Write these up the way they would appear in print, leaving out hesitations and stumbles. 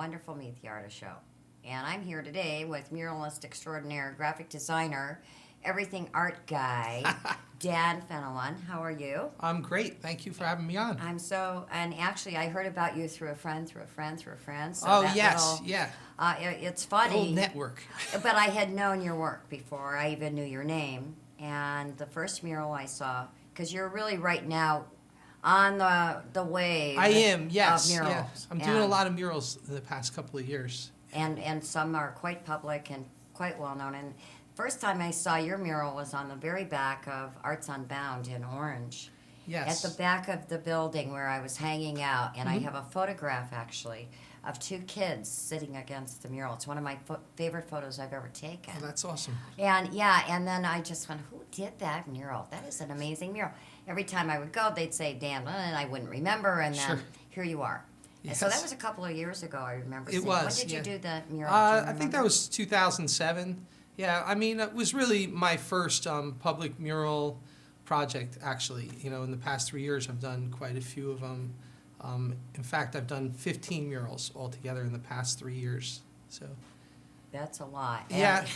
wonderful Meet the Artist show. And I'm here today with muralist extraordinaire, graphic designer, everything art guy, Dan Fenelon. How are you? I'm great. Thank you for having me on. And actually I heard about you through a friend. So Oh, that yes, little, yeah. It's funny. Old network. But I had known your work before I even knew your name. And the first mural I saw, because you're really right now on the wave. I am, yes. Of murals. Yeah. I'm doing a lot of murals in the past couple of years. And some are quite public and quite well known. And first time I saw your mural was on the very back of Arts Unbound in Orange. Yes. At the back of the building where I was hanging out, and I have a photograph actually of two kids sitting against the mural. It's one of my favorite photos I've ever taken. Oh, that's awesome. And yeah, and then I just went, who did that mural? That is an amazing mural. Every time I would go, they'd say Dan, and I wouldn't remember, and then here you are. Yes. And so that was a couple of years ago, I remember It seeing. was, When did yeah. you do the mural? I think that was 2007. Yeah, I mean, it was really my first public mural project, actually. You know, in the past 3 years, I've done quite a few of them. In fact, I've done 15 murals altogether in the past 3 years. So That's a lot. Yeah. And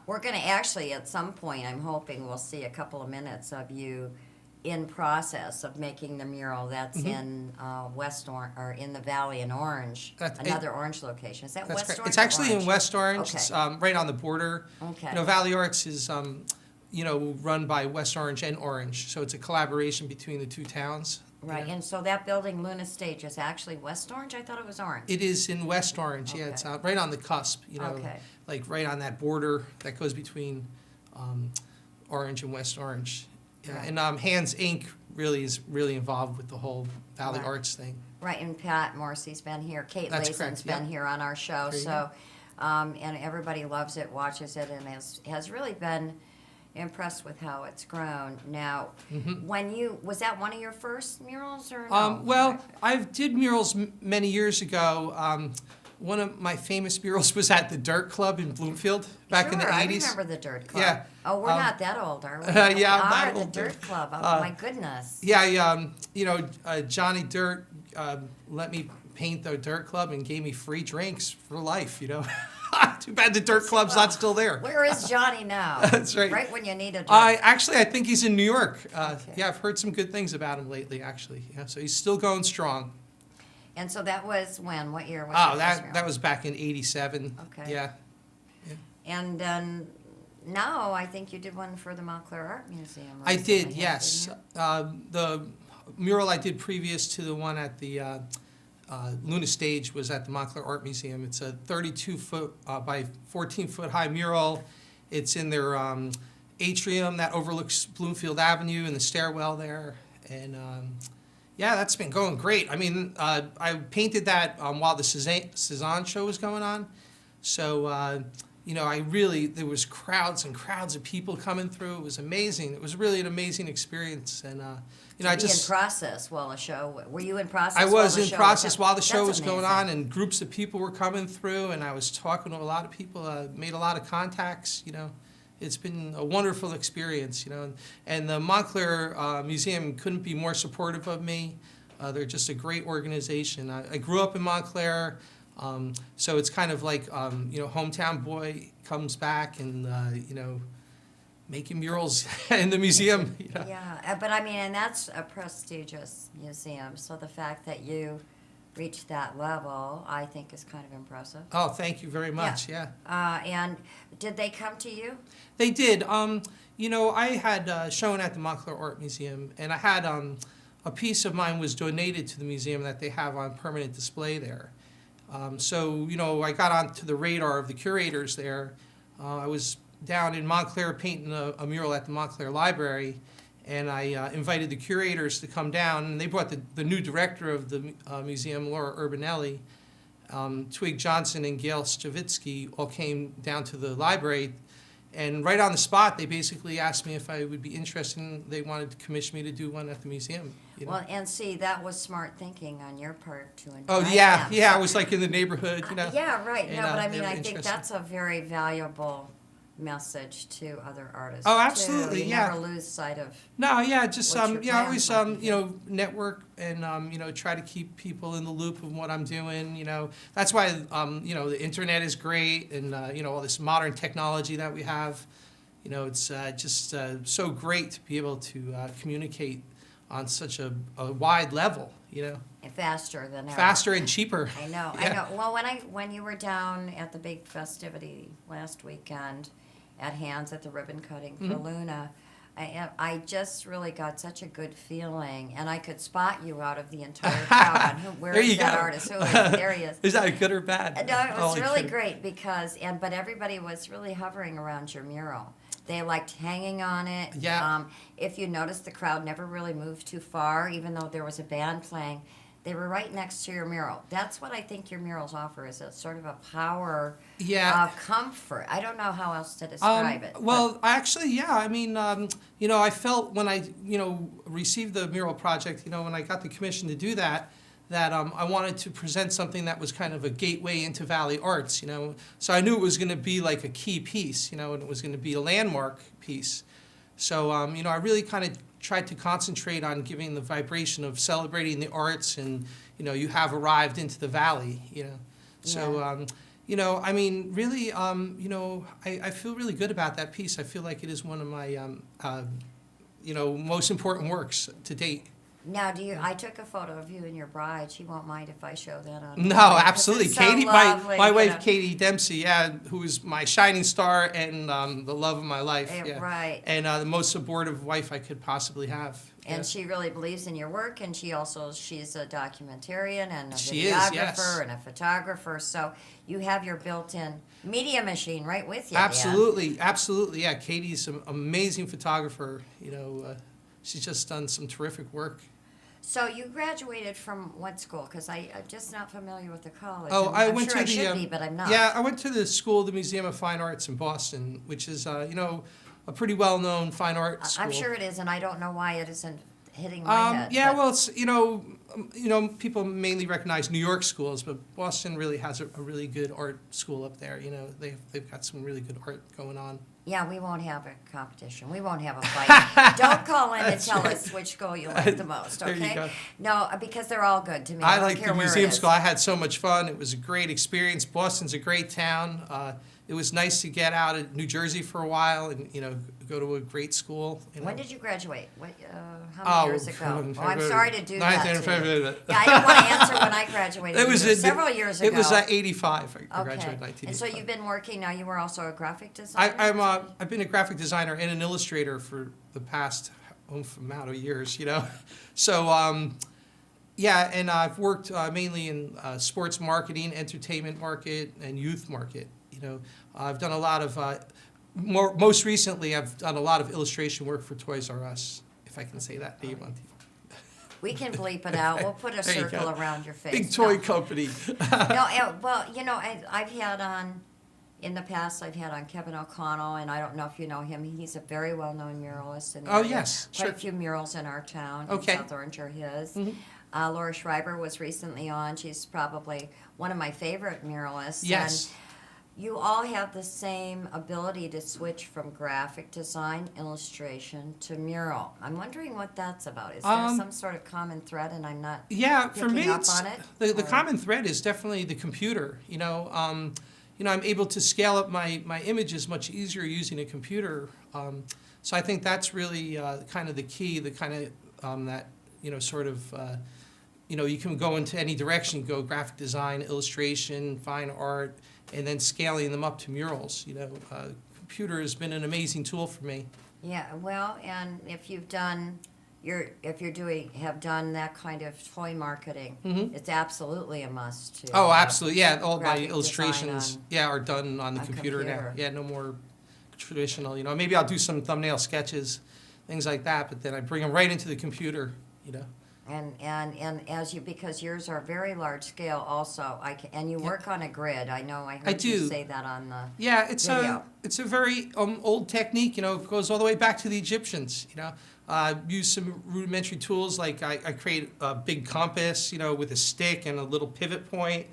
we're going to actually, at some point, I'm hoping we'll see a couple of minutes of you in process of making the mural that's in West Orange, or in the Valley in Orange, another Orange location. Is that that's West correct. Orange? It's actually or Orange? in West Orange. Okay. It's right on the border. Okay. You know, Valley Arts is, you know, run by West Orange and Orange, so it's a collaboration between the two towns. Right, and so that building, Luna Stage, is actually West Orange? I thought it was Orange. It is in West Orange, yeah. It's right on the cusp, you know, like right on that border that goes between Orange and West Orange. Yeah, Right. and Hands Inc. really is really involved with the whole Valley Arts thing. Right, and Pat Morrissey's been here. Kate That's Lason's correct, been yep. here on our show. There you So, and everybody loves it, watches it, and has really been impressed with how it's grown. Now, was that one of your first murals or no? Well, I did murals many years ago. One of my famous murals was at the Dirt Club in Bloomfield back in the 80s. I remember the Dirt Club. Yeah. Oh, we're not that old, are we? Yeah, I'm we not are, the old. Dirt Club. Oh, my goodness. Yeah, you know, Johnny Dirt let me paint the Dirt Club and gave me free drinks for life, you know. Too bad the Dirt Club's not still there. Where is Johnny now? That's right. Right when you need a drink. Actually, I think he's in New York. Yeah, I've heard some good things about him lately, actually. Yeah, so he's still going strong. And so that was when? What year was that was back in '87. Okay. Yeah. And then now I think you did one for the Montclair Art Museum. I did, recently, yes. The mural I did previous to the one at the Luna Stage was at the Montclair Art Museum. It's a 32-foot by 14-foot high mural. It's in their atrium that overlooks Bloomfield Avenue and the stairwell there. And yeah, that's been going great. I mean, I painted that while the Cezanne show was going on. So, you know, there was crowds and crowds of people coming through. It was amazing. It was really an amazing experience. And, you know, in process while the show, were you in process? I was in process while the show That's was going on, and groups of people were coming through, and I was talking to a lot of people, made a lot of contacts, you know. It's been a wonderful experience, you know, and the Montclair Museum couldn't be more supportive of me. They're just a great organization. I grew up in Montclair, so it's kind of like, you know, hometown boy comes back and, you know, making murals in the museum. You know. Yeah, but I mean, and that's a prestigious museum, so the fact that you reached that level, I think, is kind of impressive. Oh, thank you very much, yeah. And did they come to you? They did. You know, I had shown at the Montclair Art Museum, and I had a piece of mine was donated to the museum that they have on permanent display there. So, you know, I got onto the radar of the curators there. I was down in Montclair painting a mural at the Montclair Library, and I invited the curators to come down, and they brought the new director of the museum, Laura Urbanelli. Twig Johnson and Gail Stavitsky all came down to the library, and right on the spot, they basically asked me if I would be interested. They wanted to commission me to do one at the museum. You know? Well, and see, that was smart thinking on your part to invite Oh, yeah, them. I was like in the neighborhood, you know. Yeah, right. And, no, but I they mean, were I think interested. that's a very valuable message to other artists. Oh, absolutely, too. You yeah. never lose sight of. No, yeah, just What's your always plans like? network and try to keep people in the loop of what I'm doing. That's why the internet is great, and all this modern technology that we have. It's just so great to be able to communicate on such a wide level. Faster than ever. Faster and cheaper. I know, Yeah. I know. Well, when you were down at the big festivity last weekend at Hands at the ribbon cutting for Mhm. Luna, I just really got such a good feeling, and I could spot you out of the entire crowd. Where There is you that go. artist? Who is it? There he is. Is that good or bad? No, it was Holy really shit. great because, but everybody was really hovering around your mural. They liked hanging on it. Yeah. If you noticed, the crowd never really moved too far, even though there was a band playing. They were right next to your mural. That's what I think your murals offer, is a sort of a power Yeah. of comfort. I don't know how else to describe it. Well, actually, yeah. I mean, I felt when I, received the mural project, when I got the commission to do that, I wanted to present something that was kind of a gateway into Valley Arts, So I knew it was going to be like a key piece, and it was going to be a landmark piece. So, I really kind of tried to concentrate on giving the vibration of celebrating the arts, and, you have arrived into the Valley, So, I mean, really, I feel really good about that piece. I feel like it is one of my, most important works to date. Now, I took a photo of you and your bride. She won't mind if I show that on. No, video, 'cause absolutely. it's so Katie, lovely, my you wife, know. Katie Dempsey, yeah, who is my shining star and the love of my life. Eh, Yeah. right. And the most supportive wife I could possibly have. And Yeah. she really believes in your work, and she's a documentarian and a She is, videographer yes. and a photographer. So you have your built-in media machine right with you. Absolutely, absolutely. Yeah, Katie's an amazing photographer. She's just done some terrific work. So you graduated from what school? Because I'm just not familiar with the college. Oh, I I'm went sure to I the. should be, but I'm not. Yeah, I went to the school, the Museum of Fine Arts in Boston, which is, a pretty well-known fine art school. I'm sure it is, and I don't know why it isn't hitting my head. Yeah, but- well, it's people mainly recognize New York schools, but Boston really has a really good art school up there. They've got some really good art going on. Yeah, we won't have a competition. We won't have a fight. Don't call in to That's tell right. us which school you like the most, There you okay? go. No, because they're all good to me. I don't like care the where it museum is. school. I had so much fun. It was a great experience. Boston's a great town. It was nice to get out of New Jersey for a while and go to a great school. When did you graduate? How many years ago? Oh, I'm sorry to do that to you. 1995. Yeah, I don't want to answer when I graduated. It was either. Several years ago. It was 85. I graduated in Okay. 1985. And so you've been working now. You were also a graphic designer. I've been a graphic designer and an illustrator for the past amount of years, So, yeah, and I've worked mainly in sports marketing, entertainment market, and youth market. I've done a lot of, most recently, I've done a lot of illustration work for Toys R Us, if I can say that name on TV. We can bleep it out. We'll put a There you circle go. around your face. Big toy No. company. No, well, I've had on, in the past, I've had on Kevin O'Connell, and I don't know if you know him. He's a very well-known muralist. And Oh, yes, quite sure. a few murals in our town. Okay. In South Orange are his. Mhm. Laura Schreiber was recently on. She's probably one of my favorite muralists. Yes. And you all have the same ability to switch from graphic design, illustration, to mural. I'm wondering what that's about. Is there some sort of common thread, and I'm not Yeah, for picking me, up it's, on it? the Or- common thread is definitely the computer. I'm able to scale up my images much easier using a computer. So I think that's really kind of the key, the kind of that, sort of, you can go into any direction, go graphic design, illustration, fine art, and then scaling them up to murals. Computer has been an amazing tool for me. Yeah, well, and if you've done have done that kind of toy marketing, Mhm. it's absolutely a must to. Oh, absolutely, yeah. All my graphic design illustrations, on are done on the a computer now. computer. Yeah, no more traditional. Maybe I'll do some thumbnail sketches, things like that. But then I bring them right into the computer. And as you, because yours are very large scale also, and you work on a grid. I know I heard you do. say that on the. Yeah, it's Video. a very old technique. It goes all the way back to the Egyptians. Use some rudimentary tools like I create a big compass, with a stick and a little pivot point.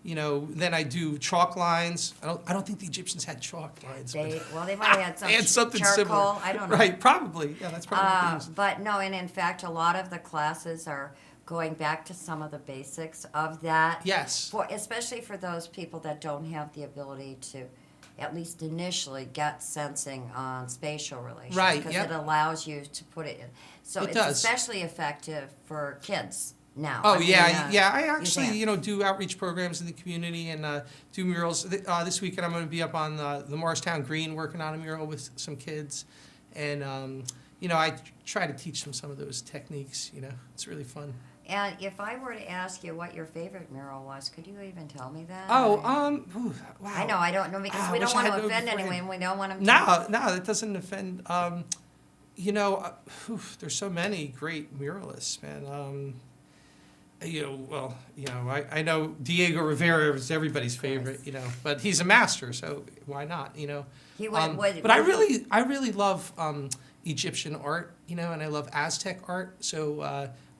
Then I do chalk lines. I don't think the Egyptians had chalk lines. They might have had They had something charcoal. similar. I don't know. Right, probably. Yeah, that's probably what they used. But no, and in fact, a lot of the classes are going back to some of the basics of that. Yes. Especially for those people that don't have the ability to, at least initially, get sensing on spatial relations. Right, Because yep. it allows you to put it in. So It it's does. especially effective for kids now. Oh, I mean, yeah. I you actually, can. do outreach programs in the community and do murals. This weekend I'm going to be up on the Morristown Green working on a mural with some kids. And, I try to teach them some of those techniques, It's really fun. And if I were to ask you what your favorite mural was, could you even tell me that? Oh, Or- wow. I know, I don't know, because Ah, we I wish don't I want had to known offend beforehand. anyone, we don't want them to. No, that doesn't offend. There's so many great muralists, man. I know Diego Rivera is everybody's favorite, but he's a master, so why not, He would, But I really love Egyptian art, and I love Aztec art. So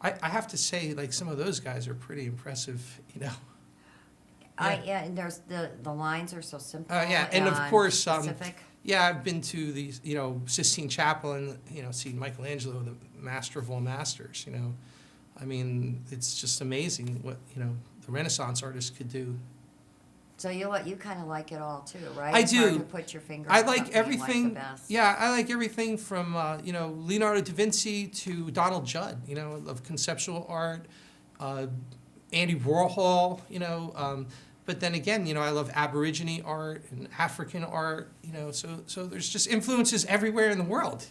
I have to say, like, some of those guys are pretty impressive, and there's the lines are so simple. Yeah, and of course, specific. yeah, I've been to the Sistine Chapel and seen Michelangelo, the master of all masters. I mean, it's just amazing what the Renaissance artists could do. So you kind of like it all too, right? I It's hard do. to put your finger. I on like something you everything. the best. Yeah, I like everything from Leonardo da Vinci to Donald Judd. I love conceptual art. Andy Warhol. But then again, I love Aborigine art and African art. So there's just influences everywhere in the world.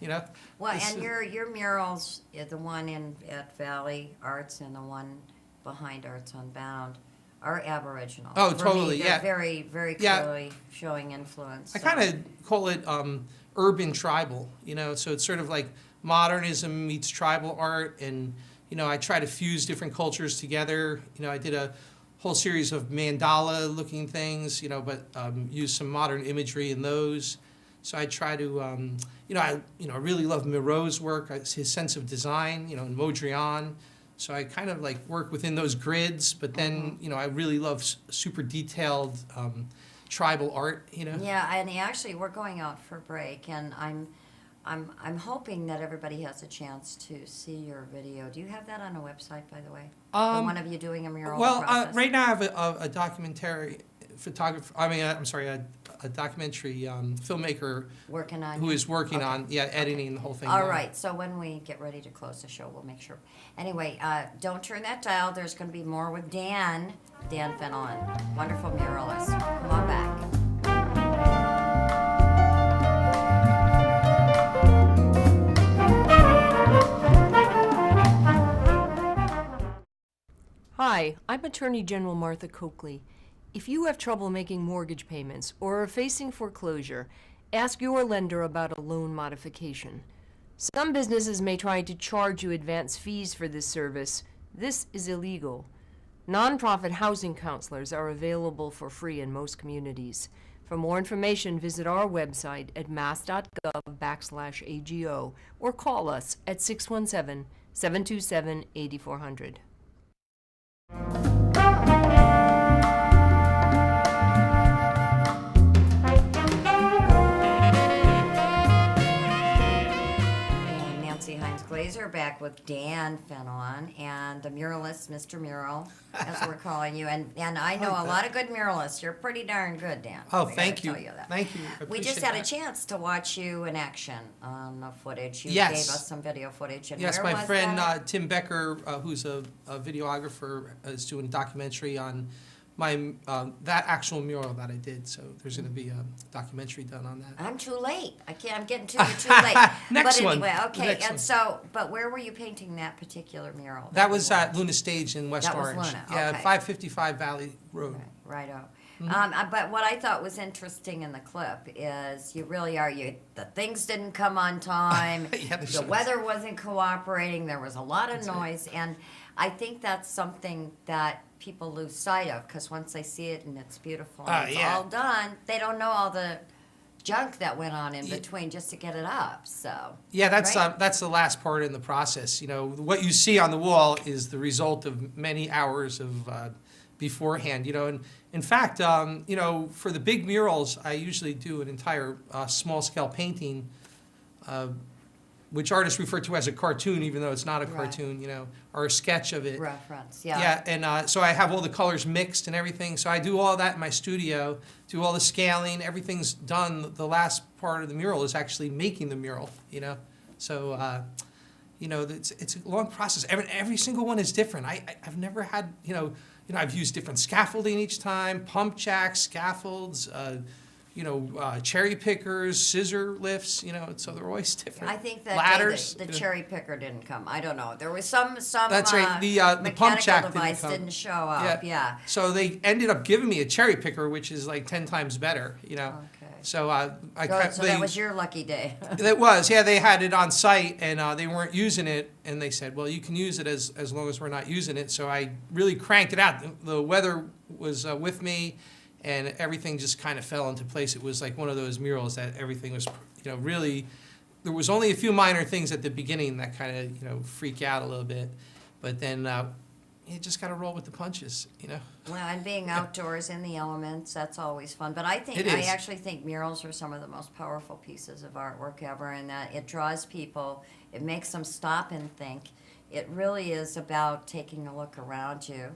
Well, It's, and your murals, the one at Valley Arts and the one behind Arts Unbound, are Aboriginal. Oh, For me, totally, they're yeah. very, very Yeah. clearly showing influence. I so. kind of call it urban tribal, so it's sort of like modernism meets tribal art, and I try to fuse different cultures together. I did a whole series of mandala-looking things, but use some modern imagery in those. So I try to, I really love Miraut's work, his sense of design, and Mondrian. So I kind of like work within those grids, but then, I really love super detailed tribal art, Yeah, and actually, we're going out for break, and I'm hoping that everybody has a chance to see your video. Do you have that on a website, by the way? Or one of you doing a mural Well, process? right now I have a documentary photographer. A documentary filmmaker Working on who it? is working Okay. on editing the whole thing. All now. right, so when we get ready to close the show, we'll make sure. Anyway, don't turn that dial. There's going to be more with Dan Fenelon, wonderful muralist. Come on back. Hi, I'm Attorney General Martha Coakley. If you have trouble making mortgage payments or are facing foreclosure, ask your lender about a loan modification. Some businesses may try to charge you advance fees for this service. This is illegal. Nonprofit housing counselors are available for free in most communities. For more information, visit our website at mass.gov/AGO or call us at 617-727-8400. And Nancy Heins-Glaser back with Dan Fenelon and the muralist, Mr. Mural, as we're calling you. And I know a lot of good muralists. You're pretty darn good, Dan. Oh, I gotta thank you. tell you that. Thank you. I We just appreciate had a that. chance to watch you in action on the footage. You Yes. gave us some video footage. And Yes, where my was friend that? Tim Becker, who's a videographer, is doing a documentary on my that actual mural that I did. So there's going to be a documentary done on that. I'm too late. I'm getting to you too late. Next but one. anyway, okay. Next And one. so, but where were you painting that particular mural? That you was went? at Luna Stage in West That was Orange. Luna, Yeah, okay. 555 Valley Road. Right. Righto. Mm-hmm. But what I thought was interesting in the clip is you really are the things didn't come on time. Yeah, there's The some- weather wasn't cooperating. There was a lot of noise, and I think that's something that people lose sight of because once they see it and it's beautiful and it's yeah. all done, they don't know all the junk that went on in between just to get it up. So Yeah, that's right? that's the last part in the process. What you see on the wall is the result of many hours of beforehand. In fact, you know, for the big murals, I usually do an entire small-scale painting, which artists refer to as a cartoon, even though it's not a Right. cartoon, you know, or a sketch of it. Reference, yeah. Yeah, and so I have all the colors mixed and everything. So I do all that in my studio, do all the scaling, everything's done. The last part of the mural is actually making the mural, you know. So, you know, it's a long process. Every single one is different. I've never had, you know, I've used different scaffolding each time, pump jacks, scaffolds, you know, cherry pickers, scissor lifts, you know, so they're always different. I think that ladders. the cherry picker didn't come. I don't know. There was some That's right. The pump jack mechanical device didn't come. didn't show up. Yeah. So they ended up giving me a cherry picker, which is like 10 times better, you know. Okay. So So that was your lucky day. It was, yeah. They had it on site, and they weren't using it, and they said, "Well, you can use it as long as we're not using it." So I really cranked it out. The weather was with me, and everything just kind of fell into place. It was like one of those murals that everything was, you know, really. There was only a few minor things at the beginning that kind of, you know, freak out a little bit, but then you just got to roll with the punches, you know. Well, and being outdoors in the elements, that's always fun. But I It actually think murals are some of the most powerful pieces of artwork ever, and that it draws people, it makes them stop and think. It really is about taking a look around you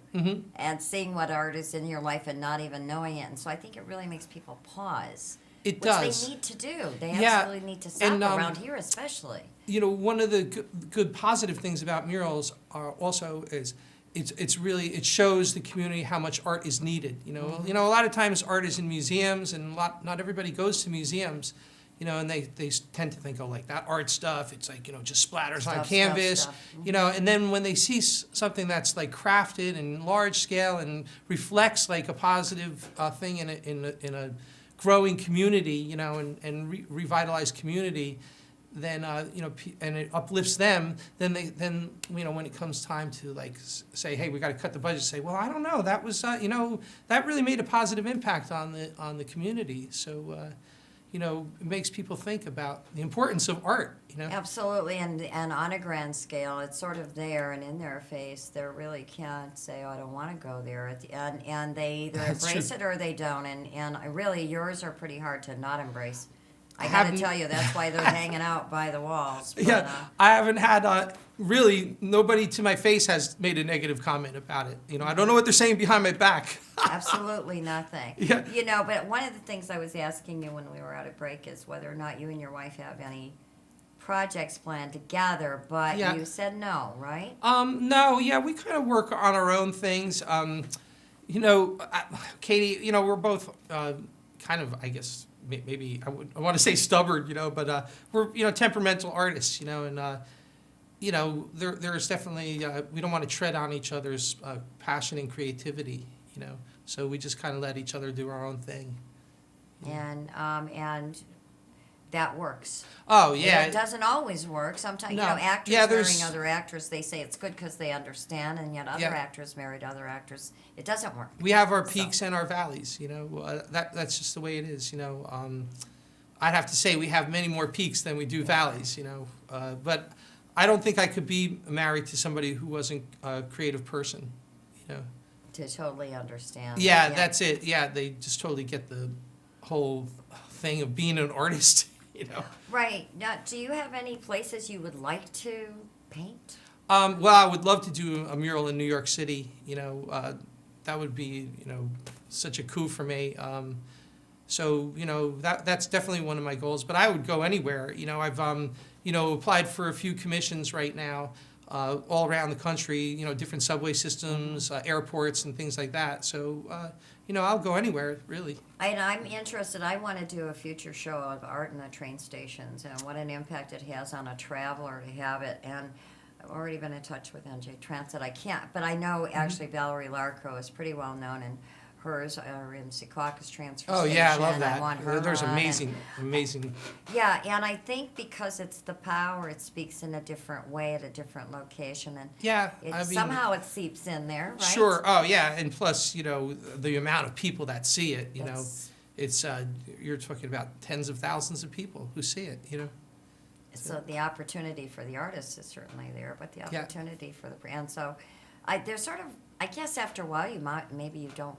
and seeing what art is in your life and not even knowing it. And so I think it really makes people pause. It which does. they need to do. They Yeah, absolutely need to stop and, around here especially. You know, one of the good positive things about murals are also is it's really, it shows the community how much art is needed. You know, a lot of times art is in museums, and not everybody goes to museums. You know, and they tend to think, oh, like that art stuff, it's like, you know, just splatters on canvas. Stuff. You know, and then when they see something that's like crafted and large scale and reflects like a positive thing in a growing community, you know, and revitalized community, then you know, and it uplifts them. Then you know, when it comes time to like say, hey, we got to cut the budget. Say, well, I don't know, that was you know, that really made a positive impact on the community. So you know, it makes people think about the importance of art. You know, Absolutely, and on a grand scale, it's sort of there and in their face. They really can't say, "Oh, I don't want to go there," and they either That's embrace true. it or they don't. And really, yours are pretty hard to not embrace. I got to Haven't- tell you, that's why they're hanging out by the walls. But, yeah, I haven't had really nobody to my face has made a negative comment about it. You know, I don't know what they're saying behind my back. absolutely nothing. Yeah. You know, but one of the things I was asking you when we were out at break is whether or not you and your wife have any projects planned together. But Yeah. you said no, right? No, yeah, we kind of work on our own things. You know, Katie, you know, we're both kind of, I guess, maybe I want to say stubborn, you know, but we're, you know, temperamental artists, you know, and you know, there's definitely we don't want to tread on each other's passion and creativity, you know, so we just kind of let each other do our own thing. And that works. Oh yeah, It doesn't always work. Sometimes, No. you know, actors Yeah, there's- marrying other actors, they say it's good because they understand, and yet other Yeah. actors married other actors. It doesn't work. we have our So- peaks and our valleys, you know. That's just the way it is, you know. I'd have to say we have many more peaks than we do valleys, you know. But I don't think I could be married to somebody who wasn't a creative person, you know. To totally understand. Yeah, that's it. Yeah, they just totally get the whole thing of being an artist, you know. Right. Now, do you have any places you would like to paint? Well, I would love to do a mural in New York City, you know. That would be, you know, such a coup for me. So, you know, that's definitely one of my goals. But I would go anywhere. You know, I've, you know, applied for a few commissions right now all around the country, you know, different subway systems, airports, and things like that. So, you know, I'll go anywhere, really. And I'm interested. I want to do a future show of art in the train stations and what an impact it has on a traveler to have it. And I've already been in touch with NJ Transit. I can't, but I know actually Valerie Larco is pretty well known, and hers are in Secaucus transfer Oh, station. yeah, I love that. want her There's on, and- amazing. Yeah, and I think because it's the power, it speaks in a different way at a different location, and Yeah, it, I mean, somehow it seeps in there, right? sure. Oh, yeah, and plus, you know, the amount of people that see it, you know, it's you're talking about tens of thousands of people who see it, you know. So the opportunity for the artist is certainly there, but the Yeah. opportunity for the brand. So there's sort of, I guess after a while maybe you don't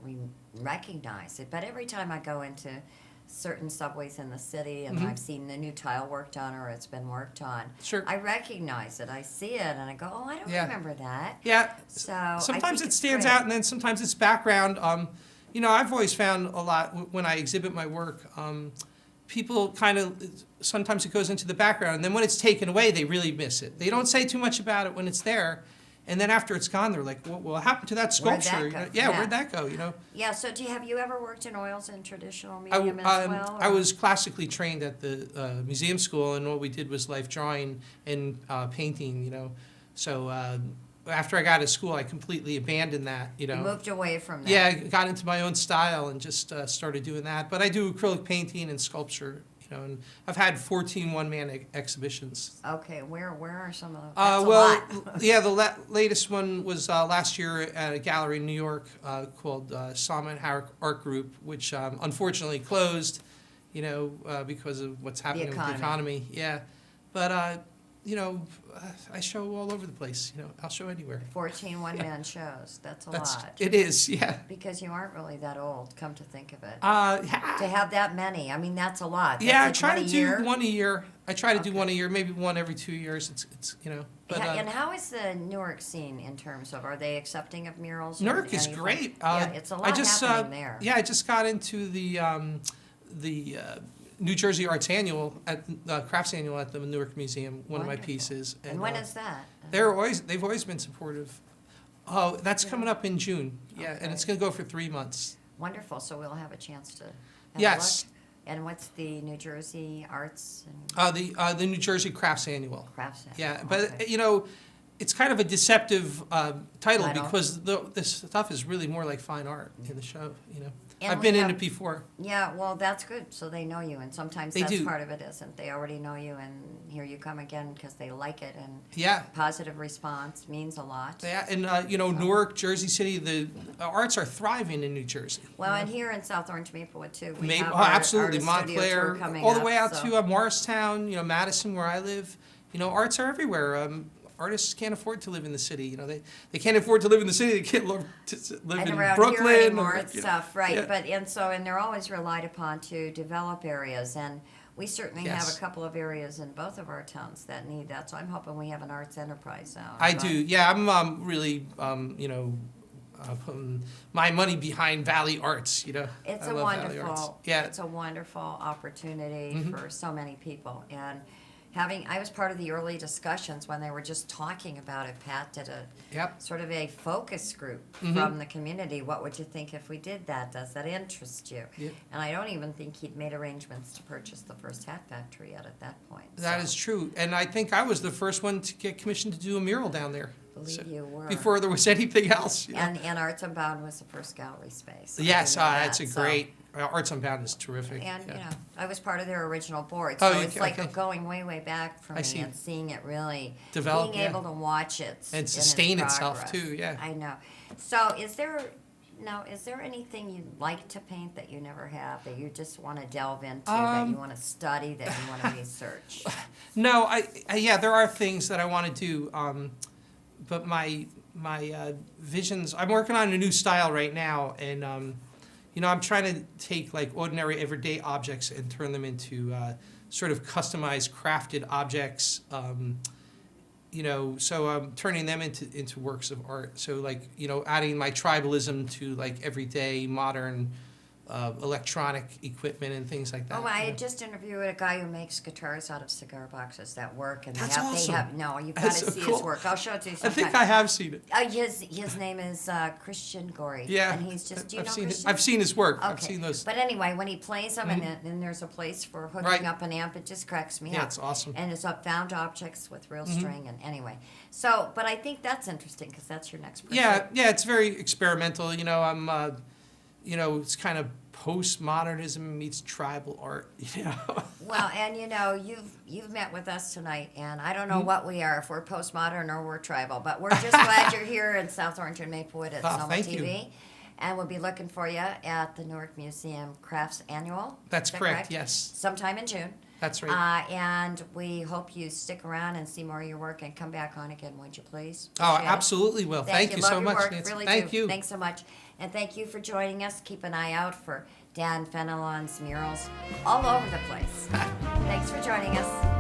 recognize it, but every time I go into certain subways in the city and I've seen the new tile worked on or it's been worked on, Sure. I recognize it. I see it and I go, oh, I don't Yeah. remember that. Yeah. So I Sometimes think it it's stands great. out, and then sometimes it's background. You know, I've always found a lot when I exhibit my work. People kind of sometimes it goes into the background, and then when it's taken away, they really miss it. They don't say too much about it when it's there, and then after it's gone, they're like, "What happened to that Where'd that sculpture?" go? You know, Yeah. where'd that go? You know. Yeah, so have you ever worked in oils and traditional I, medium as well? I or- was classically trained at the museum school, and what we did was life drawing and painting. You know, so after I got out of school, I completely abandoned that. You know, You moved away from that. yeah, I got into my own style and just started doing that. But I do acrylic painting and sculpture. You know, and I've had 14 one-man exhibitions. Okay, where are some of them? That's a Well, lot. yeah, the latest one was last year at a gallery in New York called SOMAtelevision Art Group, which unfortunately closed, you know, because of what's happening with the economy. Yeah, but you know, I show all over the place. You know, I'll show anywhere. 14 one-man shows. That's a lot. It is, yeah. Because you aren't really that old, come to think of it. Yeah. To have that many, I mean, that's a lot. That's Yeah, I like try one to a do year? one a year. I try to do Okay. one a year, maybe one every 2 years. It's you know. But And how is the Newark scene in terms of, are they accepting of murals? or Newark is anything? great. Yeah, it's a lot happening there. Yeah, I just got into the New Jersey Arts Annual at Crafts Annual at the Newark Museum. One of my Wonderful. pieces. And when is that? They've always been supportive. Oh, that's coming up in June. Yeah, Okay. and it's going to go for 3 months. Wonderful, so we'll have a chance to have Yes. a look. And what's the New Jersey Arts and The New Jersey Crafts Annual. Crafts Center? Yeah, but Okay. you know, it's kind of a deceptive title Title. because this stuff is really more like fine art in the show. You know, And I've we been in have- it before. Yeah, well, that's good, so they know you, and sometimes They that's do. part of it, isn't they already know you, and here you come again because they like it, and Yeah, positive response means a lot. yeah, and you know, Newark, Jersey City, the arts are thriving in New Jersey. Well, and here in South Orange, Maplewood too. We Maybe, have oh, our absolutely, artist studio tour Montclair, coming all the up, way out so- to Morristown, you know, Madison, where I live. You know, arts are everywhere. Artists can't afford to live in the city. You know, they can't afford to live in the city. They can't live And in around Brooklyn. here anymore, or, it's you know, tough, right? yeah. But and they're always relied upon to develop areas, and we certainly have Yes. a couple of areas in both of our towns that need that. So I'm hoping we have an arts enterprise zone. I but- do. Yeah, I'm really, you know, putting my money behind Valley Arts. You know, It's I a love Valley Arts. wonderful, Yeah, it's a wonderful opportunity Mhm. for so many people. And I was part of the early discussions when they were just talking about it. Pat did a yep. sort of a focus group Mhm. from the community. What would you think if we did that? Does that interest you? Yep. And I don't even think he'd made arrangements to purchase the first hat factory yet at that point. That So, is true, and I think I was the first one to get commissioned to do a mural down there. Believe So- you were. Before there was anything else. You know? And Arts Unbound was the first gallery space. I Yes, do know it's a that, so- great. Arts Unbound is terrific. And, yeah. you know, I was part of their original board, Oh, so you it's ca- like okay. going way, way back for I me see. and seeing it really, Develop, being yeah. able to watch it And in its sustain itself, progress. too, yeah. I know. So is there anything you'd like to paint that you never have, that you just want to delve into, that you want to study, that you want to research? No, yeah, there are things that I want to do, but my visions. I'm working on a new style right now, and you know, I'm trying to take like ordinary, everyday objects and turn them into sort of customized, crafted objects. You know, so I'm turning them into works of art. So like, you know, adding my tribalism to like everyday modern electronic equipment and things like that. Oh, I you know. just interviewed a guy who makes guitars out of cigar boxes that work, and That's they awesome. have no. You've got That's to so see cool. his work. I'll show it to you I sometime. think I have seen it. His name is Christian Gorey. Yeah, and he's just. Do you I've know seen Christian? I've seen his work. Okay. I've seen those. But anyway, when he plays them, and then there's a place for hooking Right. up an amp, it just cracks me Yeah, up. it's awesome. And it's found objects with real Mhm. string, and anyway. So, but I think that's interesting because that's your next pursuit. Yeah, it's very experimental. You know, I'm, you know, it's kind of postmodernism meets tribal art. You know. Well, and you know, you've met with us tonight, and I don't know Mm-hmm. what we are, if we're postmodern or we're tribal, but we're just glad you're here in South Orange and Maplewood at Oh, thank you. SOMAtv. And we'll be looking for you at the Newark Museum Crafts Annual. That's Is that correct. Yes, Sometime in June. That's right. And we hope you stick around and see more of your work and come back on again, would you please? Oh, Appreciate it. absolutely will. Thank you Love so your much, work. Nancy. Really Thank do. you. Thanks so much. And thank you for joining us. Keep an eye out for Dan Fenelon's murals all over the place. Thanks for joining us.